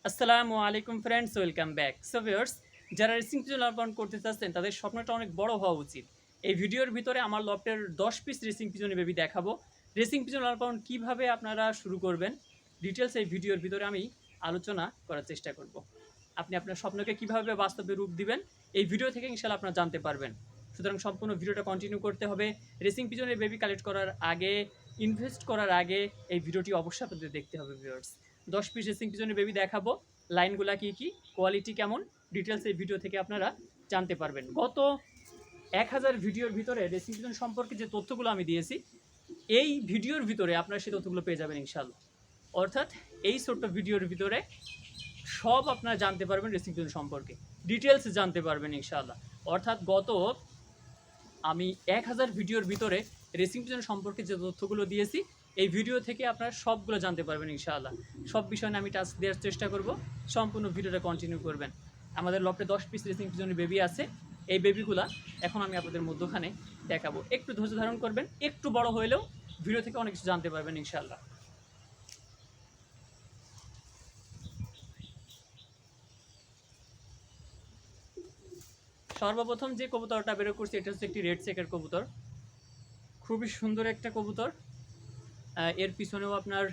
আসসালামু আলাইকুম friends, welcome back. So viewers, যারা রেসিং পিজন লালন করতে চাচ্ছেন তাদের স্বপ্নটা অনেক বড় হওয়া উচিত। এই ভিডিওর ভিতরে আমার লফটের 10 পিস রেসিং পিজনের বেবি দেখাবো। রেসিং পিজন লালন কীভাবে আপনারা শুরু করবেন ডিটেলস এই ভিডিওর ভিতরে আমি আলোচনা করার চেষ্টা করব। আপনি আপনার স্বপ্নকে কীভাবে বাস্তবে রূপ দিবেন এই ভিডিও থেকে ইনশাআল্লাহ আপনারা জানতে পারবেন। সুতরাং সম্পূর্ণ ভিডিওটা কন্টিনিউ করতে হবে। রেসিং পিজনের বেবি কালেক্ট করার আগে, ইনভেস্ট করার আগে এই ভিডিওটি অবশ্যই আপনাদের দেখতে হবে ভিউয়ার্স। 10 পিস রেসিং পিজনের বেবি দেখাবো, লাইনগুলা কি কি, কোয়ালিটি কেমন, ডিটেলস এই ভিডিও থেকে আপনারা জানতে পারবেন। গত 1000 ভিডিওর ভিতরে রেসিং পিজন সম্পর্কে যে তথ্যগুলো আমি দিয়েছি, এই ভিডিওর ভিতরে আপনারা সেই তথ্যগুলো পেয়ে যাবেন ইনশাআল্লাহ। অর্থাৎ এই ছোট্ট ভিডিওর ভিতরে সব আপনারা জানতে পারবেন রেসিং পিজন সম্পর্কে, ডিটেলস জানতে পারবেন ইনশাআল্লাহ। অর্থাৎ গত আমি 1000 ভিডিওর ভিতরে রেসিং পিজন সম্পর্কে যে তথ্যগুলো দিয়েছি, এই ভিডিও থেকে আপনারা সবগুলো জানতে পারবেন ইনশাআল্লাহ। সব বিষয় নিয়ে আমি টাচ দেওয়ার চেষ্টা করব, সম্পূর্ণ ভিডিওটা কন্টিনিউ করবেন। আমাদের লফটে 10 পিস রেসিং পিজনের বেবি আছে। এই বেবিগুলা এখন আমি আপনাদের মধ্যখানে দেখাবো। একটু ধৈর্য ধারণ করবেন, একটু বড় হইলেও ভিডিও থেকে অনেক কিছু জানতে পারবেন ইনশাআল্লাহ। সর্বপ্রথম যে কবুতরটা বের করছি এটা হচ্ছে একটি রেড চেকের কবুতর। খুবই সুন্দর একটা কবুতর। এর পিছনেও আপনার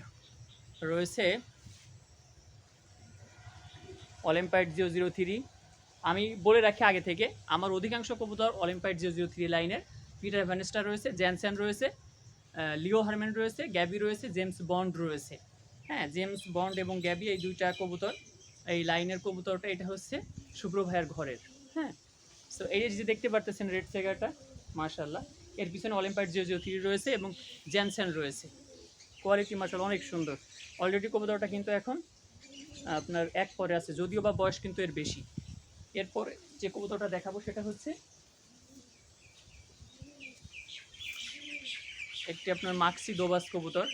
রয়েছে অলিম্পাইড 003। আমি বলে রাখি আগে থেকে, আমার অধিকাংশ কবুতর অলিম্পাইড 003 লাইনের। পিটার ভ্যানেস্টা রয়েছে, জ্যানসেন রয়েছে, লিও হারম্যান রয়েছে, গ্যাবি রয়েছে, জেমস বন্ড রয়েছে। হ্যাঁ, জেমস বন্ড এবং গ্যাবি এই দুইটা কবুতর এই লাইনের কবুতরটা। এটা হচ্ছে শুভ্র ভাইয়ের ঘরের। হ্যাঁ, সো এই যে দেখতে পারতেছেন রেড সেগারটা, মাশাআল্লাহ। এর পিছনে অলিম্পাইড 003 রয়েছে এবং জ্যানসেন রয়েছে। কোয়ালিটি মাশাআল্লাহ অনেক সুন্দর। অলরেডি কবুতরটা কিন্তু এখন আপনার এক পরে আছে, যদিও বা বয়স কিন্তু এর বেশি। এরপরে যে কবুতরটা দেখাবো সেটা হচ্ছে একটি আপনার মাক্সি দোবাস কবুতর,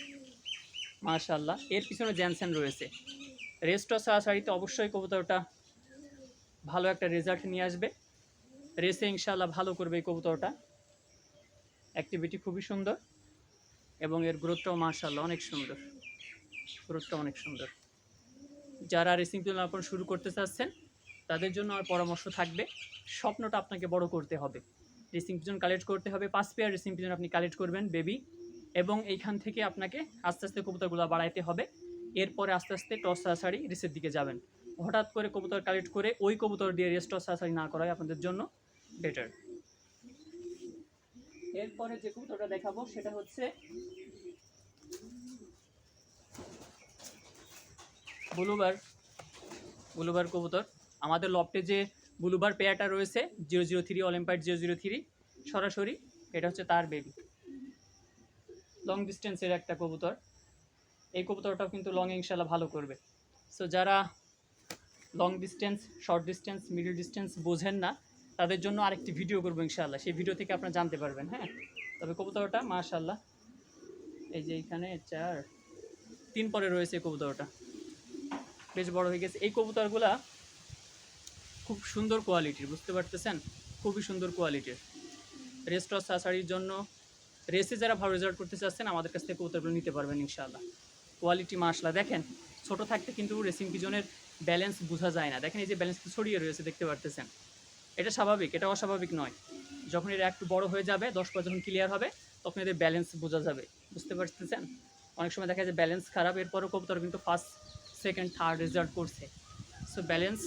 মাশাআল্লাহ। এর পিছনে জ্যানসেন রয়েছে। রেস্টও সারিতে অবশ্যই কবুতরটা ভালো একটা রেজাল্ট নিয়ে আসবে। রেসে ইনশাআল্লাহ ভালো করবে এই কবুতরটা। অ্যাক্টিভিটি খুবই সুন্দর এবং এর গ্রোথটাও মাশাআল্লাহ অনেক সুন্দর। গ্রোথটা অনেক সুন্দর। যারা রেসিং পিজন শুরু করতে চাচ্ছেন তাদের জন্য আমার পরামর্শ থাকবে, স্বপ্নটা আপনাকে বড় করতে হবে। রেসিং পিজন কালেক্ট করতে হবে। 5 পেয়ার রেসিং পিজন আপনি কালেক্ট করবেন বেবি, এবং এইখান থেকে আপনাকে আস্তে আস্তে কবুতরগুলো বাড়াইতে হবে। এরপরে আস্তে আস্তে টস সারাসারি রেসের দিকে যাবেন। হঠাৎ করে কবুতর কালেক্ট করে ওই কবুতর দিয়ে রেস টস সারাসারি না করাই আপনাদের জন্য বেটার। এরপরে যে কবুতরটা দেখাবো সেটা হচ্ছে ব্লুবার কবুতর। আমাদের লফটে যে ব্লুবার পেয়ারটা রয়েছে 003 অলিম্পাইড 003, সরাসরি এটা হচ্ছে তার বেবি। লং ডিস্টেন্সের একটা কবুতর। এই কবুতরটাও কিন্তু লং ইনশাল্লাহ ভালো করবে। সো যারা long distance, short distance, middle distance বোঝেন না তাদের জন্য আরেকটি ভিডিও করবো ইনশাল্লাহ, সেই ভিডিও থেকে আপনারা জানতে পারবেন। হ্যাঁ, তবে কবুতরটা মাশাল্লাহ এই যে এইখানে 4-3 পরে রয়েছে কবুতরটা, বেশ বড় হয়ে গেছে। এই কবুতরগুলা খুব সুন্দর কোয়ালিটির, বুঝতে পারতেছেন, খুবই সুন্দর কোয়ালিটির। রেস টস সাসারির জন্য রেসে যারা ভালো রেজাল্ট করতে চাচ্ছেন আমাদের কাছ থেকে কবুতরগুলো নিতে পারবেন ইনশাআল্লাহ। কোয়ালিটি মাশাআল্লাহ। দেখেন ছোট থাকতে কিন্তু রেসিং পিজনের ব্যালেন্স বোঝা যায় না। দেখেন এই যে ব্যালেন্স ছড়িয়ে রয়েছে, দেখতে পারতেছেন। এটা স্বাভাবিক, এটা অস্বাভাবিক নয়। যখন এটা একটু বড় হয়ে যাবে, 10 পর যখন ক্লিয়ার হবে তখন এদের ব্যালেন্স বোঝা যাবে, বুঝতে পারতেছেন। অনেক সময় দেখা যায় ব্যালেন্স খারাপ, এরপরও কবুতর কিন্তু ফার্স্ট, সেকেন্ড, থার্ড রেজাল্ট করছে। সো ব্যালেন্স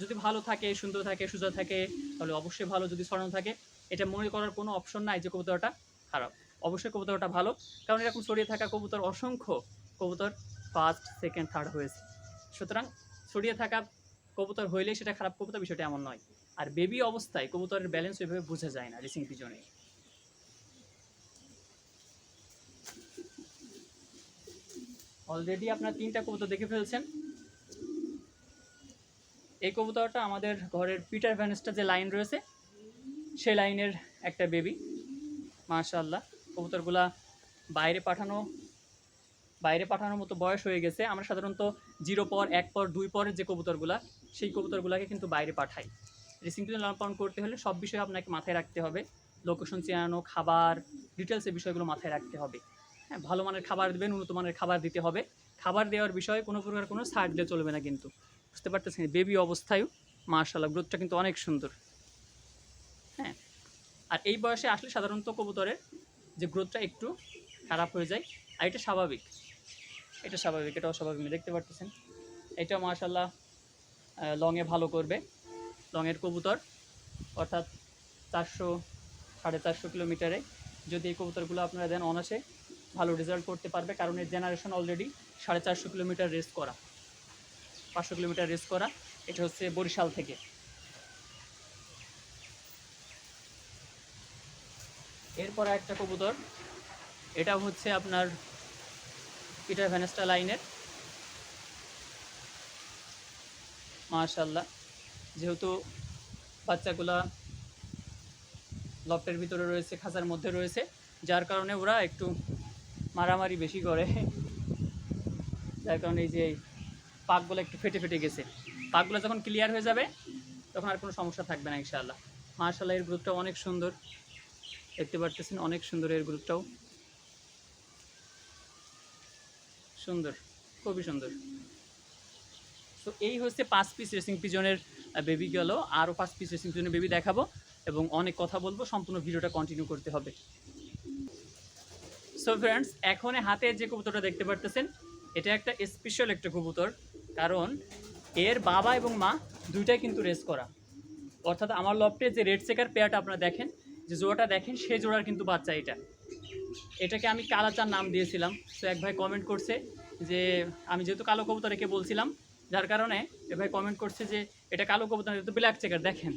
যদি ভালো থাকে, সুন্দর থাকে, সোজা থাকে তাহলে অবশ্যই ভালো। যদি ছড়ানো থাকে, এটা মনে করার কোনো অপশন নাই যে কবুতরটা খারাপ। অবশ্যই কবুতরটা ভালো, কারণ এরকম ছড়িয়ে থাকা কবুতর অসংখ্য কবুতর ফার্স্ট, সেকেন্ড, থার্ড হয়েছে। সুতরাং ছড়িয়ে থাকা কবুতর হইলেই সেটা খারাপ কবুতর, বিষয়টা এমন নয়। আর বেবি অবস্থায় কবুতরের ব্যালেন্স ওইভাবে বোঝা যায় না রেসিং পিজনে। অলরেডি আপনার 3টা কবুতর দেখে ফেলছেন। এই কবুতরটা আমাদের ঘরের পিটার ভ্যানেস্টা যে লাইন রয়েছে সেই লাইনের একটা বেবি, মাশাআল্লাহ। কবুতরগুলা বাইরে পাঠানোর মতো বয়স হয়ে গেছে। আমরা সাধারণত 0 পর, 1 পর, 2 পরের যে কবুতরগুলা, সেই কবুতরগুলাকে কিন্তু বাইরে পাঠাই। রেসিং পিজন লালন পালন করতে হলে সব বিষয় আপনাকে মাথায় রাখতে হবে। লোকেশন চেনানো, খাবার, ডিটেলস এই বিষয়গুলো মাথায় রাখতে হবে। হ্যাঁ, ভালো মানের খাবার দেবেন, উন্নত মানের খাবার দিতে হবে। খাবার দেওয়ার বিষয়ে কোনো প্রকার কোনো ছাড় দিলে চলবে না, কিন্তু বুঝতে পারতেছেন বেবি অবস্থায়ও মাশাআল্লাহ গ্রোথটা কিন্তু অনেক সুন্দর। হ্যাঁ, আর এই বয়সে আসলে সাধারণত কবুতরের যে গ্রোথটা একটু খারাপ হয়ে যায়, আর এটা স্বাভাবিক, এটা স্বাভাবিক, এটা অস্বাভাবিক না। দেখতে পারতেছেন এটা মাশাআল্লাহ লংয়ে ভালো করবে, লংয়ের কবুতর, অর্থাৎ 400 450 কিলোমিটারে যদি এই কবুতরগুলো আপনারা দেন অনাসে ভালো রেজাল্ট করতে পারবে, কারণ এর জেনারেশন অলরেডি 450 কিলোমিটার রেস করা, 500 কিলোমিটার রেস করা। এটা হচ্ছে বরিশাল থেকে। এরপর একটা কবুতর, এটা হচ্ছে আপনার পিটার ভ্যানেস্টা লাইনের। মাশাআল্লাহ, যেহেতু বাচ্চাগুলা লফটের ভিতরে রয়েছে, খাঁচার মধ্যে রয়েছে, যার কারণে ওরা একটু মারামারি বেশি করে, যার কারণে এই যে পাকগুলো একটু ফেটে ফেটে গেছে। পাকগুলো যখন ক্লিয়ার হয়ে যাবে তখন আর কোনো সমস্যা থাকবে না ইনশাআল্লাহ। মাশাআল্লাহ এর গ্রুপটাও অনেক সুন্দর, দেখতে পারতেছেন অনেক সুন্দর, এর গ্রুপটাও সুন্দর, খুবই সুন্দর। তো এই হচ্ছে 5 পিস রেসিং পিজনের বেবি গেল, আরও 5 পিস রেসিং পিজনের বেবি দেখাবো এবং অনেক কথা বলবো, সম্পূর্ণ ভিডিওটা কন্টিনিউ করতে হবে। সো ফ্রেন্ডস, এখন হাতে যে কবুতরটা দেখতে পারতেছেন এটা একটা স্পেশাল একটা কবুতর, কারণ এর বাবা এবং মা দুইটাই কিন্তু রেস করা, অর্থাৎ আমার লফটে যে রেড চেকার পেয়ারটা আপনারা দেখেন, যে জোড়াটা দেখেন, সেই জোড়ার কিন্তু বাচ্চা এটা। এটাকে আমি কালাচার নাম দিয়েছিলাম। তো এক ভাই কমেন্ট করছে যে আমি যেহেতু কালো কবুতর রেখে বলছিলাম, যার কারণে এ ভাই কমেন্ট করছে যে এটা কালো কবুতর, এটা তো ব্ল্যাক চেকার। দেখেন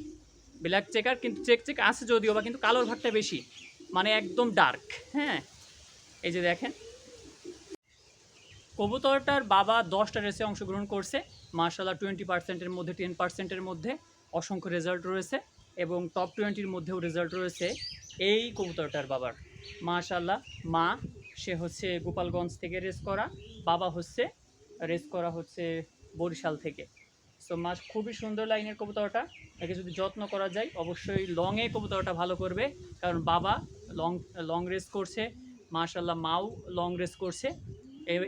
ব্ল্যাক চেকার, কিন্তু চেক চেক আছে যদিও বা, কিন্তু কালোর ভাগটা বেশি, মানে একদম ডার্ক। হ্যাঁ, এই যে দেখেন কবুতরটার বাবা 10টা রেসে অংশগ্রহণ করছে, মাশাআল্লাহ 20%-এর মধ্যে 10%-এর মধ্যে অসংখ্য রেজাল্ট রয়েছে, এবং টপ 20-র মধ্যেও রেজাল্ট রয়েছে এই কবুতরটার বাবার। মাশাআল্লাহ, মা সে হচ্ছে গোপালগঞ্জ থেকে রেস করা, বাবা হচ্ছে রেস করা হচ্ছে বরিশাল থেকে। সো মা খুবই সুন্দর লাইনের কবুতরটা, একে যদি যত্ন করা যায় অবশ্যই লংয়ে কবুতরটা ভালো করবে, কারণ বাবা লং লং রেস করছে, মাশাআল্লাহ মাও লং রেস করছে।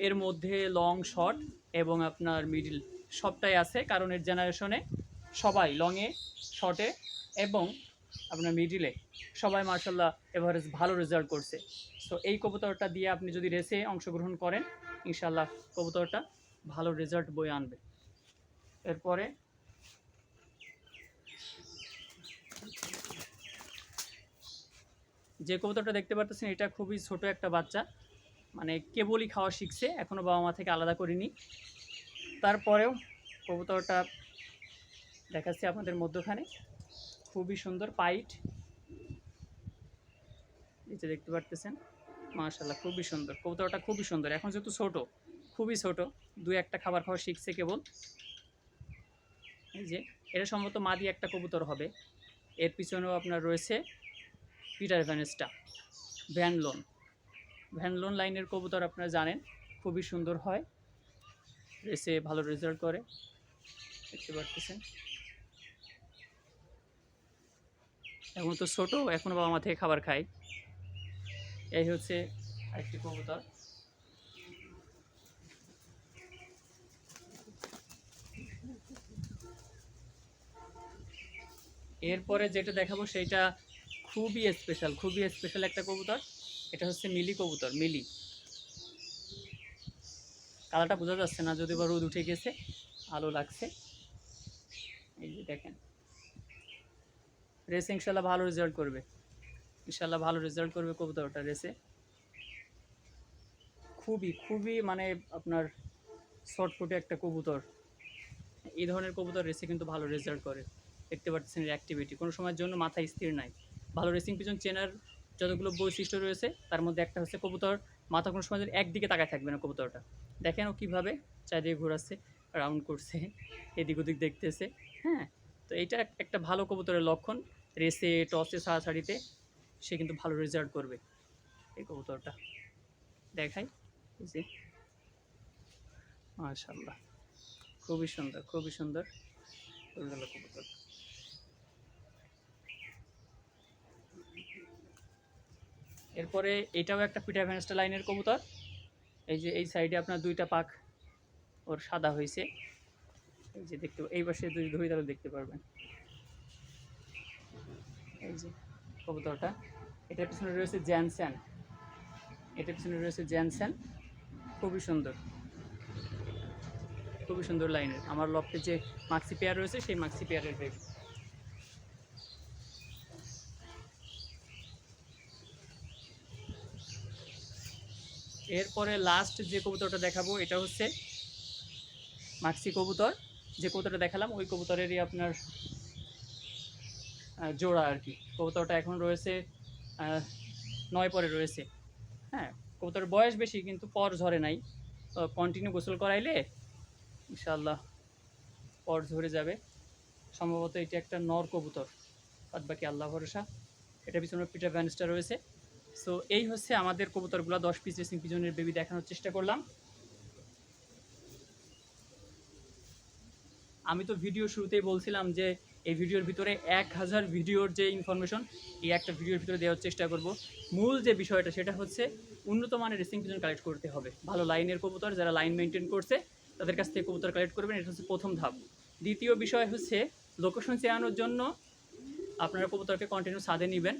এর মধ্যে লং, শর্ট এবং আপনার মিডিল সবটাই আছে, কারণ এর জেনারেশনে সবাই লংয়ে, শর্টে এবং আপনার মিডিলে সবাই মাশাআল্লাহ এভারেজ ভালো রেজাল্ট করছে। সো এই কবুতরটা দিয়ে আপনি যদি রেসে অংশগ্রহণ করেন ইনশাআল্লাহ কবুতরটা ভালো রেজাল্ট বয়ে আনবে। এরপরে যে কবুতরটা দেখতে পাচ্ছেন এটা খুবই ছোট একটা বাচ্চা, মানে কেবলই খাওয়া শিখছে, এখনও বাবা মা থেকে আলাদা করিনি। তারপরেও কবুতরটা দেখাচ্ছি আপনাদের মধ্যখানে, খুবই সুন্দর পাইট, এই যে দেখতে পারতেছেন মাশাআল্লাহ খুবই সুন্দর কবুতরটা, খুবই সুন্দর। এখন যেহেতু ছোট, খুবই ছোট, 2-1টা খাবার খাওয়া শিখছে কেবল। এই যে এটা সম্ভবত মাদি একটা কবুতর হবে। এর পিছনেও আপনার রয়েছে পিটার ভ্যানেস্টা, ভ্যানলোন লাইনের কবুতর আপনারা জানেন, খুবই সুন্দর হয়, রেসে ভালো রেজাল্ট করে, দেখতে পারতেছেন। এখন তো ছোট, এখনও বাবা মা থেকে খাবার খায়। এই হচ্ছে আরেকটি কবুতর। এরপরে যেটা দেখাবো সেটা খুবই স্পেশাল একটা কবুতর, এটা হচ্ছে মিলি কবুতর। মিলি কালারটা বোঝা যাচ্ছে না, যদি বা রোদ উঠে গেছে, আলো লাগছে। এই যে দেখেন, রেসে ইনশাল্লাহ ভালো রেজাল্ট করবে, ইনশাল্লাহ ভালো রেজাল্ট করবে কবুতরটা রেসে। খুবই মানে আপনার শর্টফুটে একটা কবুতর, এই ধরনের কবুতর রেসে কিন্তু ভালো রেজাল্ট করে। দেখতে পাচ্ছেন এর অ্যাক্টিভিটি, কোনো সময়ের জন্য মাথায় স্থির নাই। ভালো রেসিং পিজন চেনার যতগুলো বৈশিষ্ট্য রয়েছে তার মধ্যে একটা হচ্ছে কবুতর মাথা কোনো সময় একদিকে তাকায় থাকবে না। কবুতরটা দেখেন ও কীভাবে চারিদিকে ঘোরাচ্ছে, রাউন্ড করছে, এদিক ওদিক দেখতেছে। হ্যাঁ, তো এইটা একটা ভালো কবুতরের লক্ষণ, রেসে, টসে, ছাড়াছাড়িতে সে কিন্তু ভালো রেজাল্ট করবে। এই কবুতরটা দেখাই, যে মাশাআল্লাহ খুবই সুন্দর কবুতর। এরপরে এটাও একটা পিটার ভ্যানেস্টা লাইনের কবুতর। এই যে এই সাইডে আপনার 2টা পাখ ওর সাদা হয়েছে। এই যে দেখতে, এই পাশে যদি ধরি তাহলে দেখতে পারবেন। এই যে কবুতরটা, এটার পিছনে রয়েছে জ্যানসেন, এটার পিছনে রয়েছে জ্যানসেন, খুবই সুন্দর, খুবই সুন্দর লাইনের। আমার লফটে যে মাক্সি পেয়ার রয়েছে সেই মাক্সি পেয়ারের বেবি। এরপরে লাস্ট যে কবুতরটা দেখাবো এটা হচ্ছে মাক্সি কবুতর। যে কবুতরটা দেখালাম ওই কবুতরেরই আপনার জোড়া আর কি। কবুতরটা এখন রয়েছে 9 পরে রয়েছে। হ্যাঁ, কবুতরের বয়স বেশি কিন্তু পর ঝরে নাই। কন্টিনিউ গোসল করাইলে ইনশাআল্লাহ পর ঝরে যাবে। সম্ভবত এটি একটা নর কবুতর, বাদ বাকি আল্লাহ ভরসা। এটার পিছনে পিটার ভ্যানিস্টার রয়েছে। সো এই হচ্ছে আমাদের কবুতরগুলো, 10 পিস রেসিং পিজনের বেবি দেখানোর চেষ্টা করলাম। আমি তো ভিডিও শুরুতেই বলছিলাম যে এই ভিডিওর ভিতরে 1000 ভিডিওর যে ইনফরমেশন এই একটা ভিডিওর ভিতরে দেওয়ার চেষ্টা করব। মূল যে বিষয়টা সেটা হচ্ছে উন্নত মানের রেসিং পিজন কালেক্ট করতে হবে। ভালো লাইনের কবুতর, যারা লাইন মেনটেন করছে তাদের কাছ থেকে কবুতর কালেক্ট করবেন, এটা হচ্ছে প্রথম ধাপ। দ্বিতীয় বিষয় হচ্ছে লোকেশন চেনানোর জন্য আপনারা কবুতরকে কন্টিনিউ ছাদে নেবেন,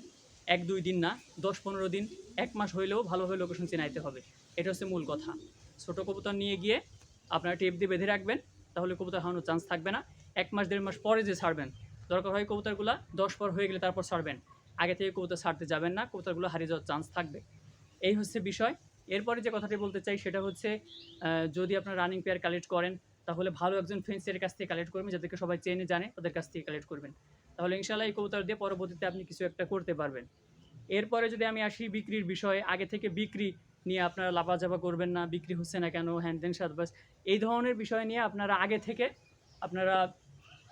1-2 দিন না, 10-15 দিন, 1 মাস হইলেও ভালোভাবে লোকেশন চেনাইতে হবে। এটা হচ্ছে মূল কথা। ছোটো কবুতর নিয়ে গিয়ে আপনারা টেপ দিয়ে বেঁধে রাখবেন, তাহলে কবুতর হারানোর চান্স থাকবে না। 1 মাস 1.5 মাস পরে যে ছাড়বেন, দরকার হয় কবুতরগুলো 10 পর হয়ে গেলে তারপর ছাড়বেন, আগে থেকে কবুতর ছাড়তে যাবেন না, কবুতরগুলো হারিয়ে যাওয়ার চান্স থাকবে। এই হচ্ছে বিষয়। এরপরে যে কথাটি বলতে চাই সেটা হচ্ছে যদি আপনারা রানিং পেয়ার কালেক্ট করেন তাহলে ভালো একজন ফেন্সিয়ারের কাছ থেকে কালেক্ট করবেন, যাদেরকে সবাই চেনে জানে, তাদের কাছ থেকে কালেক্ট করবেন। তাহলে ইনশাআল্লাহ এই কবুতর দিয়ে পরবর্তীতে আপনি কিছু একটা করতে পারবেন। এরপরে যদি আমি আসি বিক্রির বিষয়ে, আগে থেকে বিক্রি নিয়ে আপনারা লাফাঝাপা করবেন না, বিক্রি হচ্ছে না কেন, হ্যান্ডেন সাদবাস, এই ধরনের বিষয় নিয়ে আপনারা আগে থেকে আপনারা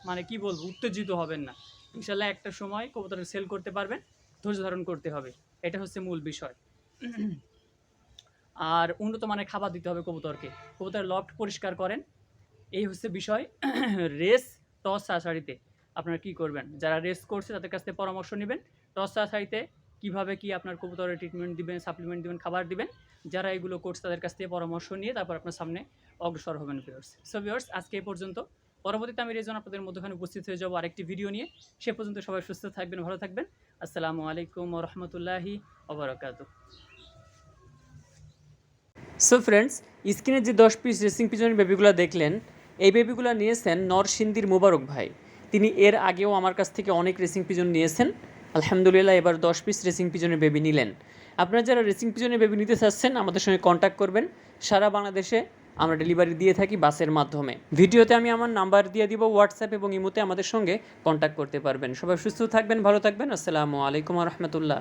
মানে কি বলবো উত্তেজিত হবেন না। ইনশাআল্লাহ একটা সময় কবুতর সেল করতে পারবেন, ধৈর্য ধারণ করতে হবে, এটা হচ্ছে মূল বিষয়। আর উন্নত মানের খাবার দিতে হবে কবুতরকে, কবুতরের লফট পরিষ্কার করেন, এই হচ্ছে বিষয়। রেস টস ছাড়াছাড়িতে আপনারা কী করবেন, যারা রেস করছে তাদের কাছ থেকে পরামর্শ নেবেন, টস ছাড়াছাড়িতে কীভাবে কি আপনার কবুতরের ট্রিটমেন্ট দিবেন, সাপ্লিমেন্ট দিবেন, খাবার দিবেন, যারা এগুলো করছে তাদের কাছ থেকে পরামর্শ নিয়ে তারপর আপনার সামনে অগ্রসর হবেন ভিউয়ার্স। সো ভিউয়ার্স, আজকে এই পর্যন্ত। পরবর্তীতে আমি রেজন আপনাদের মধ্যখানে উপস্থিত হয়ে যাবো আরেকটি ভিডিও নিয়ে। সে পর্যন্ত সবাই সুস্থ থাকবেন, ভালো থাকবেন। আসসালামু আলাইকুম ওয়া রাহমাতুল্লাহি ওয়া বারাকাতুহু। সো ফ্রেন্ডস, স্ক্রিনে যে 10 পিস রেসিং পিজনের বেবিগুলো দেখলেন, এই বেবিগুলো নিয়েছেন নরসিংদীর মোবারক ভাই। তিনি এর আগেও আমার কাছ থেকে অনেক রেসিং পিজন নিয়েছেন। আলহামদুলিল্লাহ এবার 10 পিস রেসিং পিজনের বেবি নিলেন। আপনারা যারা রেসিং পিজনের বেবি নিতে চাচ্ছেন আমাদের সঙ্গে কন্ট্যাক্ট করবেন। সারা বাংলাদেশে আমরা ডেলিভারি দিয়ে থাকি বাসের মাধ্যমে। ভিডিওতে আমি আমার নাম্বার দিয়ে দিব, হোয়াটসঅ্যাপ এবং ইমোতে আমাদের সঙ্গে কন্ট্যাক্ট করতে পারবেন। সবাই সুস্থ থাকবেন, ভালো থাকবেন। আসসালামু আলাইকুম ওয়া রাহমাতুল্লাহ।